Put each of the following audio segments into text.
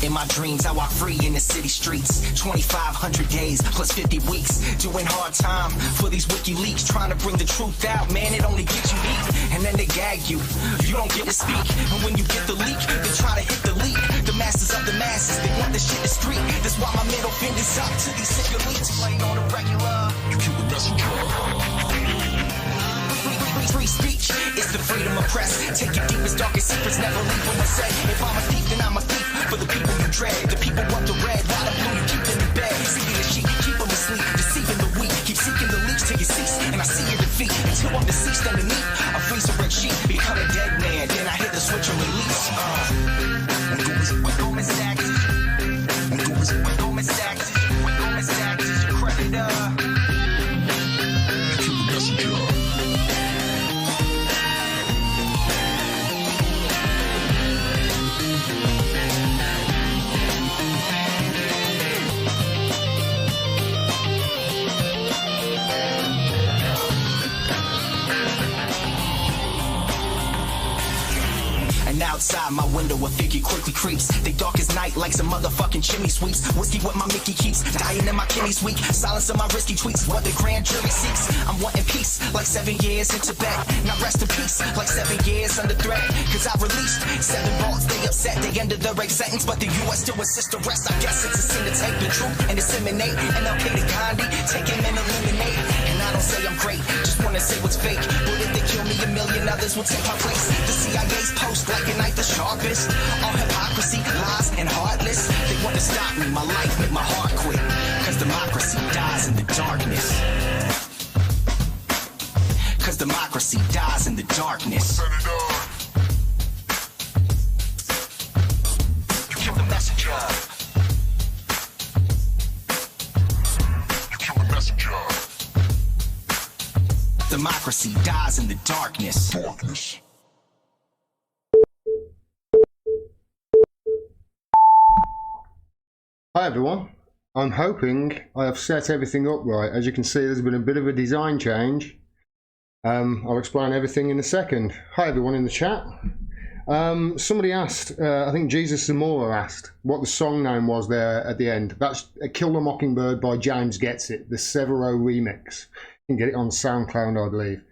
In my dreams, I walk free in the city streets. 2,500 days plus 50 weeks. Doing hard time for these WikiLeaks. Trying to bring the truth out, man, it only gets you weak. And then they gag you, you don't get to speak. And when you get the leak, they try to hit the leak. The masters of the masses, they want the shit to street. That's why my middle finger's up to these sick elites. Playing on the regular, you keep the messenger. Free speech, it's the freedom of press. Take your deepest, darkest secrets, never leave what I say. If I'm a thief, then I'm a thief for the people you dread. The people want the red, while the blue you keep them in bed. Seeking the sheep, keep them asleep, deceiving the weak. Keep seeking the leech till you cease, and I see your defeat. Until I'm deceased underneath, I freeze a red sheet, become a dead man. Then I hit the switch and release. Goldman Sachs is Goldman Sachs is your creditor. You keep the messenger. Outside my window, a figure quickly creeps. They dark as night like some motherfucking chimney sweeps. Whiskey what my Mickey keeps, dying in my kidneys weak. Silence of my risky tweets, what the grand jury seeks. I'm wanting peace, like 7 years in Tibet. Now rest in peace, like 7 years under threat. Cause I released 7 vaults, they upset. They ended the rape sentence, but the US still insists to rest. I guess it's a sin to take the truth and disseminate. MLK to Gandhi, take him and eliminate. And I don't say I'm great, just wanna say what's fake. But if they kill me, a million others will take my place. The CIA's post like a knife the sharpest. All hypocrisy, lies, and heartless. They want to stop me, my life, make my heart quit. Cause democracy dies in the darkness. Cause democracy dies in the darkness. You kill the messenger. You kill the messenger. Democracy dies in the darkness. Hi everyone, I'm hoping I have set everything up right. As you can see, there's been a bit of a design change. I'll explain everything in a second. Hi everyone in the chat. Somebody asked, I think Jesus Zamora asked, what the song name was there at the end. That's Kill the Mockingbird by James Gets It, the Severo remix. You can get it on SoundCloud, I believe.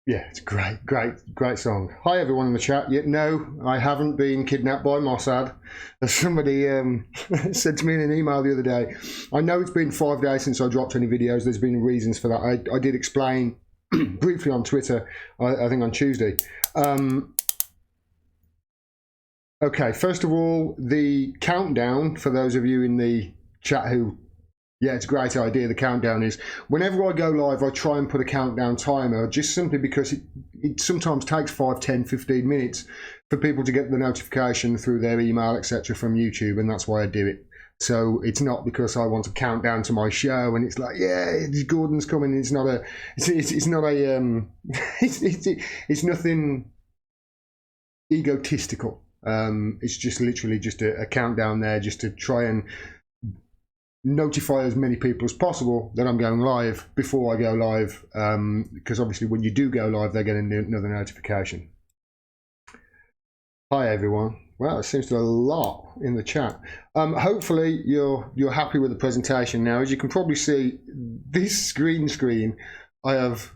Yeah, it's a great song. Hi everyone in the chat. Yeah, no, I haven't been kidnapped by Mossad. As somebody said to me in an email the other day, I know it's been 5 days since I dropped any videos. There's been reasons for that. I did explain briefly on Twitter, I think on Tuesday. Okay, first of all, the countdown, for those of you in the chat who, yeah, it's a great idea. The countdown is, whenever I go live, I try and put a countdown timer, just simply because it sometimes takes 5, 10, 15 minutes for people to get the notification through their email, etc. from YouTube, and that's why I do it. So it's not because I want to count down to my show and it's like, yeah, Gordon's coming. It's not a, it's not a, it's nothing egotistical. It's just literally just a countdown there, just to try and notify as many people as possible that I'm going live before I go live, because obviously when you do go live, they get another notification. Hi everyone. Well, it seems to be a lot in the chat. Hopefully you're happy with the presentation now. As you can probably see, this green screen, I have,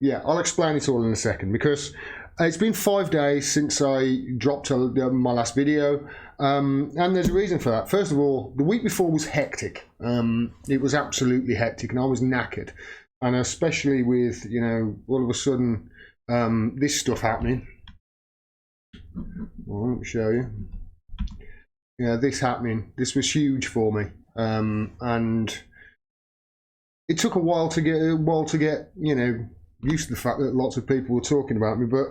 yeah, I'll explain it all in a second, because it's been 5 days since I dropped my last video, and there's a reason for that. First of all, the week before was hectic. It was absolutely hectic, and I was knackered, and especially with, you know, all of a sudden this stuff happening. Well, let me show you. Yeah, this happening. This was huge for me, and it took a while to get you know, used to the fact that lots of people were talking about me. But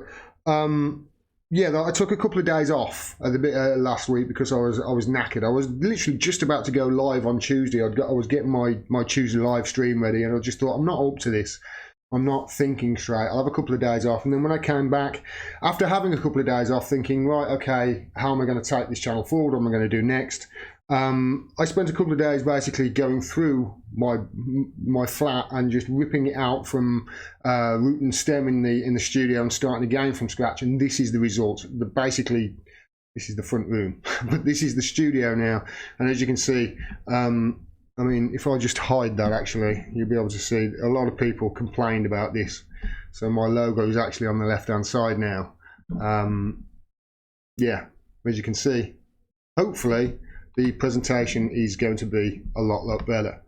yeah, I took a couple of days off at the bit last week because I was knackered. I was literally just about to go live on Tuesday. I was getting my Tuesday live stream ready, and I just thought, I'm not up to this. I'm not thinking straight. I'll have a couple of days off. And then when I came back, after having a couple of days off, thinking, right, okay, how am I going to take this channel forward? What am I going to do next? I spent a couple of days basically going through my flat and just ripping it out from root and stem in the studio and starting again from scratch. And this is the result. Basically, this is the front room, but this is the studio now. And as you can see, I mean, if I just hide that, actually, you'll be able to see a lot of people complained about this. So my logo is actually on the left-hand side now. Yeah, as you can see, hopefully the presentation is going to be a lot better.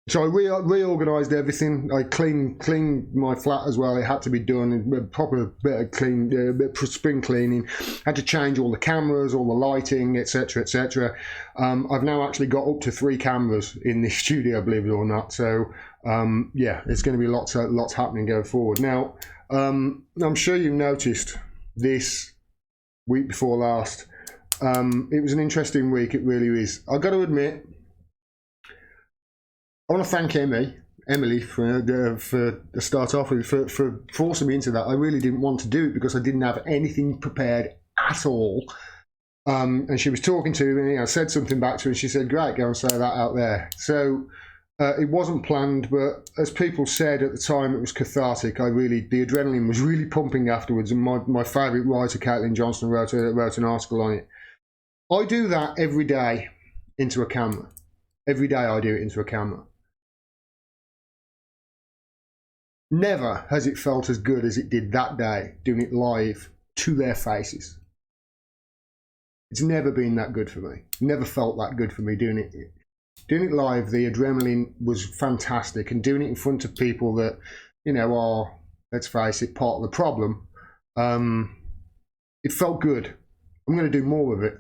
So I reorganised everything. I cleaned my flat as well. It had to be done. A proper bit of spring cleaning. Had to change all the cameras, all the lighting, etc., etc. I've now actually got up to 3 cameras in the studio, believe it or not. So yeah, it's going to be lots happening going forward. Now, I'm sure you've noticed this week before last. It was an interesting week. It really is. I've got to admit, I want to thank Emily for start off with for forcing me into that. I really didn't want to do it because I didn't have anything prepared at all. And she was talking to me. I said something back to her, and she said, "Great, go and say that out there." So it wasn't planned, but as people said at the time, it was cathartic. The adrenaline was really pumping afterwards. And my favourite writer, Caitlin Johnson, wrote an article on it. I do that every day into a camera. Every day I do it into a camera. Never has it felt as good as it did that day doing it live to their faces. It's never been that good for me. Never felt that good for me doing it. Doing it live, the adrenaline was fantastic, and doing it in front of people that, you know, are, let's face it, part of the problem. It felt good. I'm going to do more of it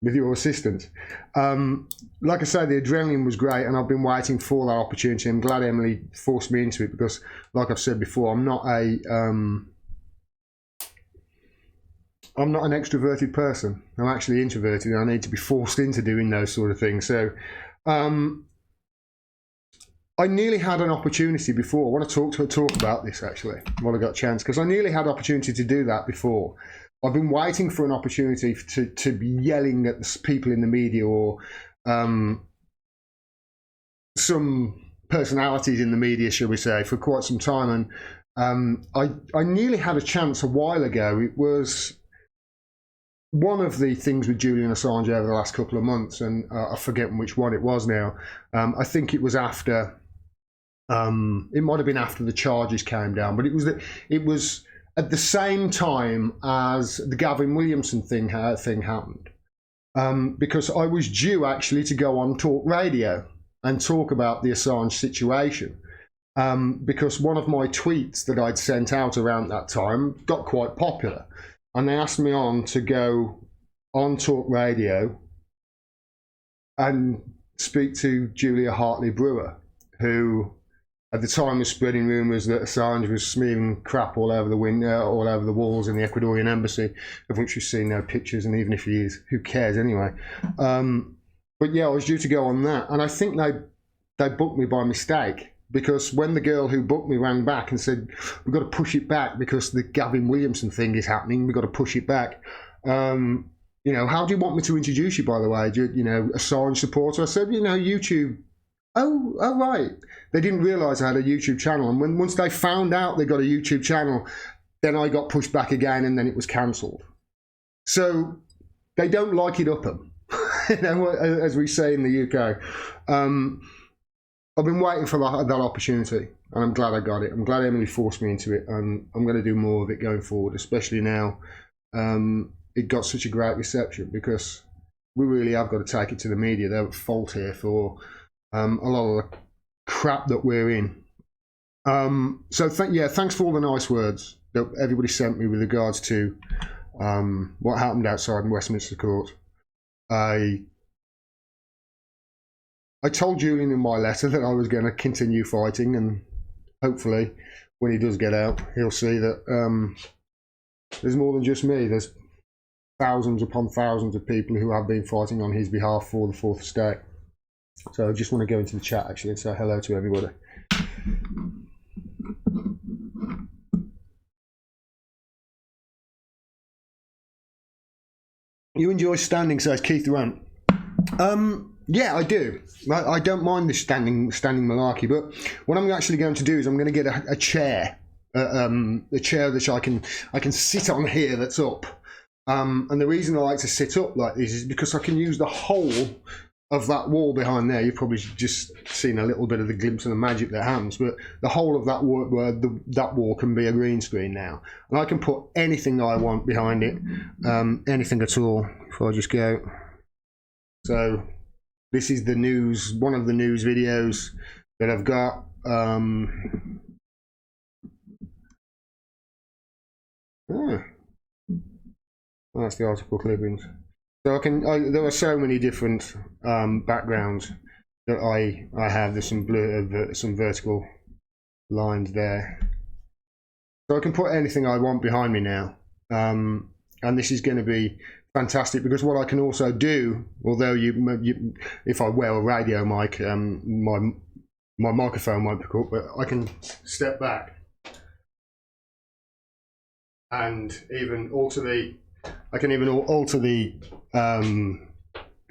with your assistance. Like I say, the adrenaline was great, and I've been waiting for that opportunity. I'm glad Emily forced me into it because, like I've said before, I'm not an extroverted person. I'm actually introverted, and I need to be forced into doing those sort of things. So I nearly had an opportunity before. I want to talk about this actually when I got a chance, because I nearly had opportunity to do that before. I've been waiting for an opportunity to be yelling at the people in the media or some personalities in the media, shall we say, for quite some time. And I nearly had a chance a while ago. It was one of the things with Julian Assange over the last couple of months, and I forget which one it was now. I think it was after, it might have been after the charges came down, but it was at the same time as the Gavin Williamson thing happened, because I was due actually to go on talk radio and talk about the Assange situation, because one of my tweets that I'd sent out around that time got quite popular, and they asked me on to go on talk radio and speak to Julia Hartley-Brewer, who at the time was spreading rumours that Assange was smearing crap all over the window, all over the walls in the Ecuadorian embassy, of which we've seen no pictures, and even if he is, who cares anyway? But yeah, I was due to go on that, and I think they booked me by mistake, because when the girl who booked me rang back and said, "We've got to push it back because the Gavin Williamson thing is happening, we've got to push it back. You know, how do you want me to introduce you, by the way? You know, Assange supporter?" I said, "You know, YouTube." Oh, right. They didn't realise I had a YouTube channel, and once they found out they got a YouTube channel, then I got pushed back again, and then it was cancelled. So they don't like it up them, you know, as we say in the UK. I've been waiting for that opportunity, and I'm glad I got it. I'm glad Emily forced me into it, and I'm going to do more of it going forward, especially now it got such a great reception, because we really have got to take it to the media. They're at fault here for a lot of the crap that we're in. So thanks for all the nice words that everybody sent me with regards to what happened outside in Westminster Court. I told Julian in my letter that I was going to continue fighting, and hopefully when he does get out, he'll see that there's more than just me. There's thousands upon thousands of people who have been fighting on his behalf for the Fourth Estate. So I just want to go into the chat actually and say hello to everybody. You enjoy standing, says Keith Durant. Yeah, I do. I don't mind the standing malarkey, but what I'm actually going to do is I'm going to get a chair, a chair that I can sit on here that's up. And the reason I like to sit up like this is because I can use the whole of that wall behind there. You've probably just seen a little bit of the glimpse of the magic that happens, but the whole of that wall can be a green screen now, and I can put anything I want behind it, anything at all. If I just go, so this is the news, one of the news videos that I've got. That's the article clippings. So there are so many different backgrounds that I have. There's some blue, some vertical lines there. So I can put anything I want behind me now. And this is going to be fantastic because what I can also do, although if I wear a radio mic, my microphone won't pick up, but I can step back and even alter the. I can even alter the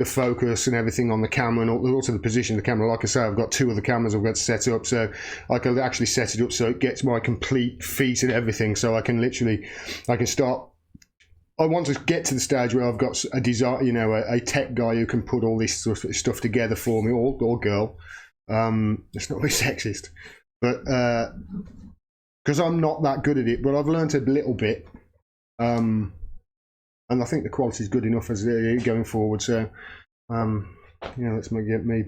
focus and everything on the camera, and alter the position of the camera. Like I say, I've got two of the cameras I've got set up, so I can actually set it up so it gets my complete feet and everything. So I can start. I want to get to the stage where I've got a design, a tech guy who can put all this sort of stuff together for me, or girl. It's not very sexist, but because I'm not that good at it, but I've learned a little bit. And I think the quality is good enough as going forward. So, let's get me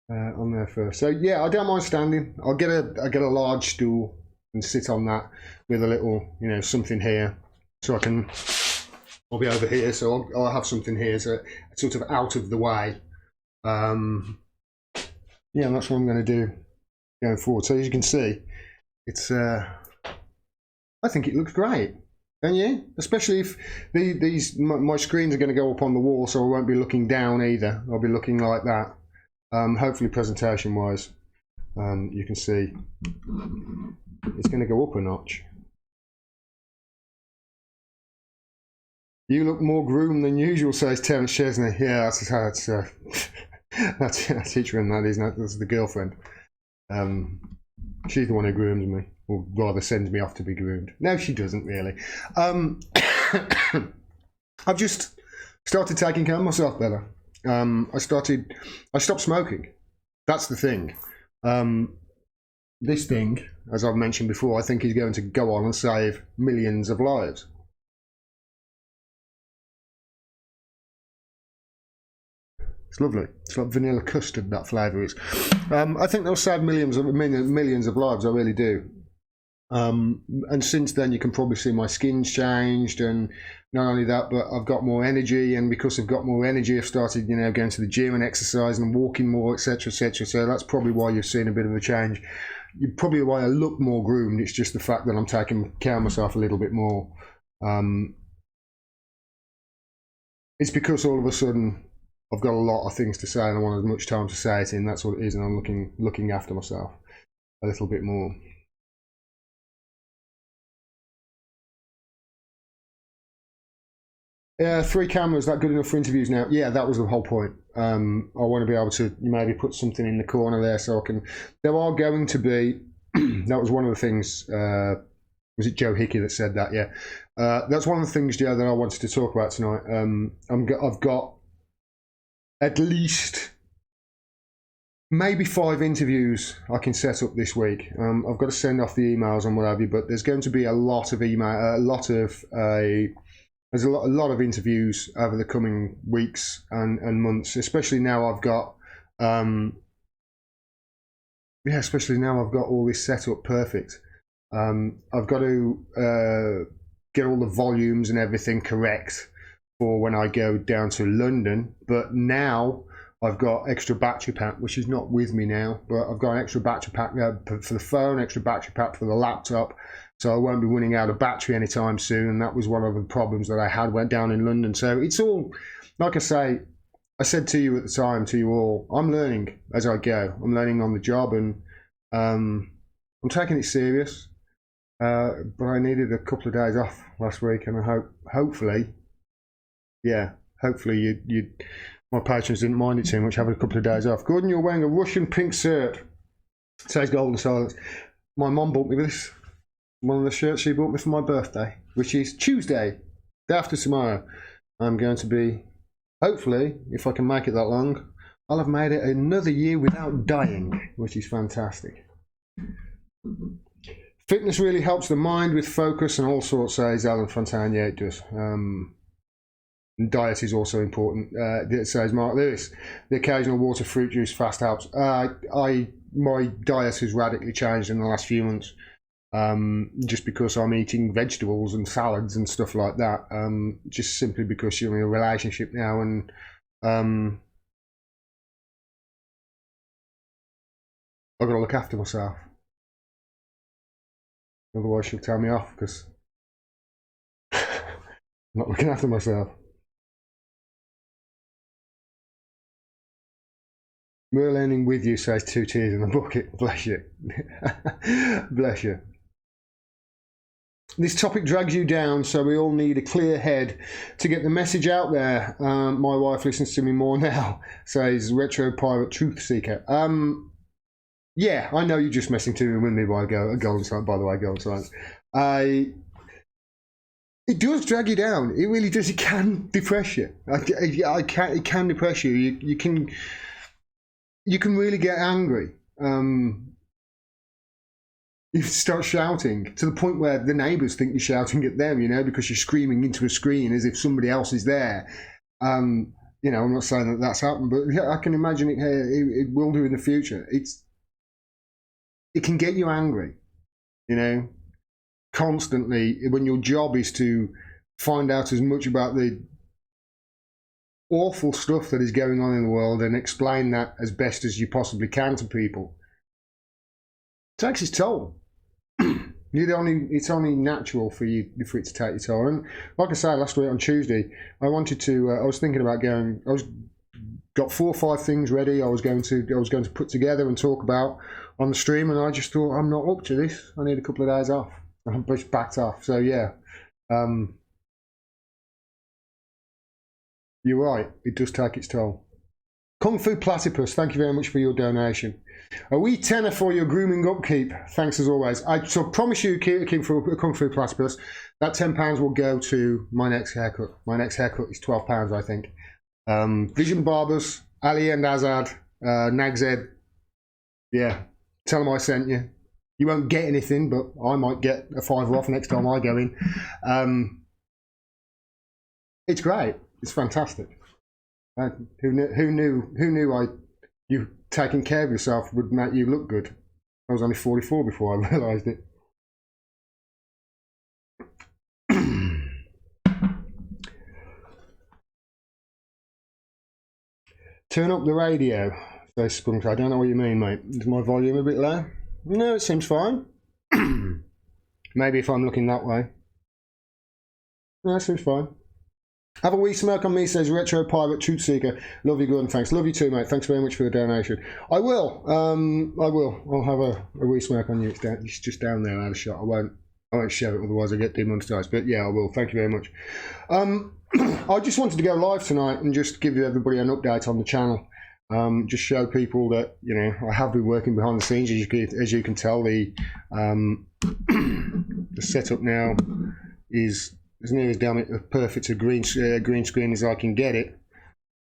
on there first. So yeah, I don't mind standing. I'll get a large stool and sit on that with a little, something here, so I'll be over here, so I'll have something here, so it's sort of out of the way. Yeah, and that's what I'm going to do going forward. So as you can see, it's I think it looks great. Don't you? Especially if my screens are going to go up on the wall, so I won't be looking down either. I'll be looking like that. Hopefully, presentation wise, you can see it's going to go up a notch. You look more groomed than usual, says Terence Chesney. Yeah, that's teacher, and that is not. That's the girlfriend. She's the one who grooms me, or rather sends me off to be groomed. No, she doesn't really. I've just started taking care of myself better. I stopped smoking. That's the thing. This thing, as I've mentioned before, I think is going to go on and save millions of lives. It's lovely. It's like vanilla custard, that flavour is. I think they'll save millions of lives. I really do. And since then, you can probably see my skin's changed, and not only that, but I've got more energy. And because I've got more energy, I've started, going to the gym and exercising and walking more, etc., etc. So that's probably why you've seen a bit of a change. Probably why I look more groomed. It's just the fact that I'm taking care of myself a little bit more. It's because all of a sudden I've got a lot of things to say, and I want as much time to say it in. That's what it is, and I'm looking after myself a little bit more. Yeah, 3 cameras, that good enough for interviews now? Yeah, that was the whole point. I want to be able to maybe put something in the corner there so I can. There are going to be. That was one of the things. Was it Joe Hickey that said that? Yeah, that's one of the things, Joe, that I wanted to talk about tonight. I've got at least maybe 5 interviews I can set up this week. I've got to send off the emails and what have you, but there's going to be a lot of there's a lot of interviews over the coming weeks and months, especially now I've got especially now I've got all this set up perfect. I've got to get all the volumes and everything correct for when I go down to London, but now I've got extra battery pack, which is not with me now, but I've got an extra battery pack for the phone, extra battery pack for the laptop, so I won't be running out of battery anytime soon. And that was one of the problems that I had went down in London. So it's all, like I say, I said to you at the time, to you all, I'm learning as I go. I'm learning on the job, and I'm taking it serious. But I needed a couple of days off last week, and I hopefully you my patrons didn't mind it too much having a couple of days off. Gordon, you're wearing a Russian pink shirt. Says Golden Silence. My mum bought me this. One of the shirts she bought me for my birthday, which is Tuesday, day after tomorrow. I'm going to be, hopefully, if I can make it that long, I'll have made it another year without dying, which is fantastic. Fitness really helps the mind with focus and all sorts, says Alan Fontaine. Yeah, it does. Diet is also important. It says Mark Lewis. The occasional water, fruit juice, fast helps. My diet has radically changed in the last few months, just because I'm eating vegetables and salads and stuff like that. Just simply because you're in a relationship now, and I've got to look after myself. Otherwise, she'll tell me off because I'm not looking after myself. We're learning with you, says 2 tears in a bucket. Bless you. Bless you. This topic drags you down, so we all need a clear head to get the message out there. My wife listens to me more now, says Retro Pirate Truth Seeker. Yeah, I know you're just messing with me by Golden Silence, by the way, Golden Silence. It does drag you down. It really does. It can depress you. It can depress you. You can really get angry. You start shouting to the point where the neighbours think you're shouting at them, because you're screaming into a screen as if somebody else is there. I'm not saying that that's happened, but I can imagine it will do in the future. It can get you angry, constantly, when your job is to find out as much about the awful stuff that is going on in the world and explain that as best as you possibly can to people. It takes its toll. It's only natural for it to take its toll. And like I say, last week on Tuesday, I was thinking about going. Got 4 or 5 things ready. I was going to put together and talk about on the stream, and I just thought, I'm not up to this. I need a couple of days off. I'm just backed off. So yeah. You're right, it does take its toll. Kung Fu Platypus, thank you very much for your donation. A wee tenner for your grooming upkeep. Thanks as always. I promise you, Kung Fu Platypus, that £10 will go to my next haircut. My next haircut is £12, I think. Vision Barbers, Ali and Azad, Nagzed. Yeah, tell them I sent you. You won't get anything, but I might get a $5 off next time I go in. It's great. It's fantastic. Who knew you taking care of yourself would make you look good? I was only 44 before I realised it. Turn up the radio, says Spunk. I don't know what you mean, mate. Is my volume a bit low? No, it seems fine. Maybe if I'm looking that way. No, it seems fine. Have a wee smoke on me, says Retro Pirate Truth Seeker. Love you, good, and thanks. Love you too, mate. Thanks very much for the donation. I will. I'll have a wee smoke on you. It's just down there out of shot. I won't show it, otherwise I get demonetised. But yeah, I will. Thank you very much. I just wanted to go live tonight and just give everybody an update on the channel. Just show people that I have been working behind the scenes. As you can tell, the setup now is as near as damn it perfect a green screen as I can get it.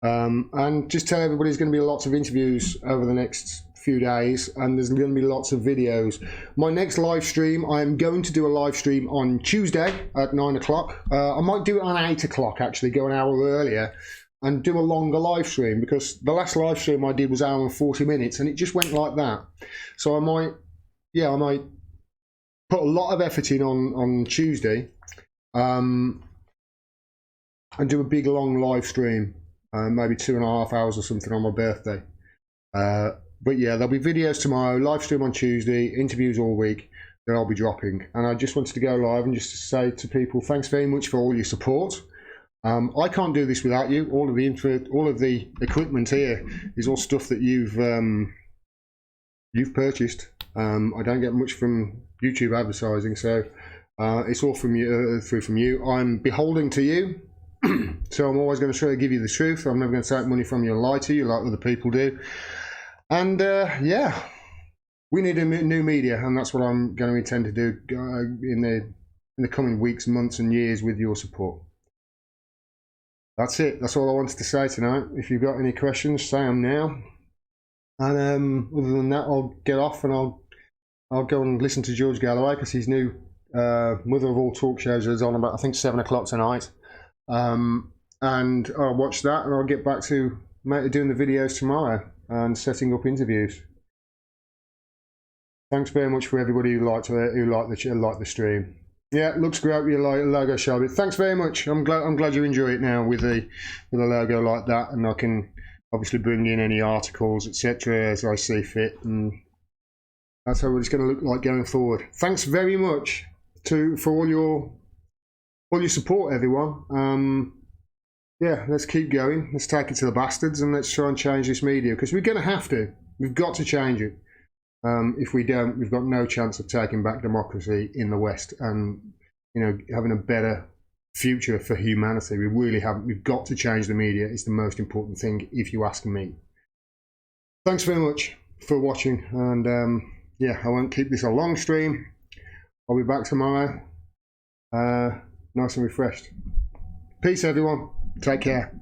And just tell everybody there's going to be lots of interviews over the next few days, and there's going to be lots of videos. My next live stream, I'm going to do a live stream on Tuesday at 9 o'clock. I might do it on 8 o'clock, actually, go an hour earlier and do a longer live stream, because the last live stream I did was an hour and 40 minutes and it just went like that. So I might put a lot of effort in on Tuesday and do a big long live stream maybe 2.5 hours or something on my birthday. But yeah, there'll be videos tomorrow, live stream on Tuesday, interviews all week that I'll be dropping. And I just wanted to go live and just to say to people, thanks very much for all your support. I can't do this without you. All of the equipment here is all stuff that you've purchased. I don't get much from YouTube advertising, so it's all from you, from you. I'm beholden to you, so I'm always going to try to give you the truth. I'm never going to take money from you and lie to you like other people do. And yeah, we need a new media, and that's what I'm going to intend to do in the coming weeks, months, and years with your support. That's it. That's all I wanted to say tonight. If you've got any questions, say them now. And other than that, I'll get off and I'll go and listen to George Galloway, because his new Mother of All Talk shows is on about, I think, 7 o'clock tonight. And I'll watch that, and I'll get back to doing the videos tomorrow and setting up interviews. Thanks very much for everybody who liked the stream. Yeah, it looks great with your logo, Shelby. Thanks very much. I'm glad you enjoy it now with the logo like that, and I can obviously bring in any articles, etc., as I see fit, and that's how it's going to look like going forward. Thanks very much for all your support, everyone. Yeah, let's keep going. Let's take it to the bastards, and let's try and change this media, because we're going to have to. We've got to change it. If we don't, we've got no chance of taking back democracy in the West and, you know, having a better future for humanity. We really haven't. We've got to change the media. It's the most important thing, if you ask me. Thanks very much for watching, and yeah, I won't keep this a long stream. I'll be back tomorrow, nice and refreshed. Peace, everyone. Take care.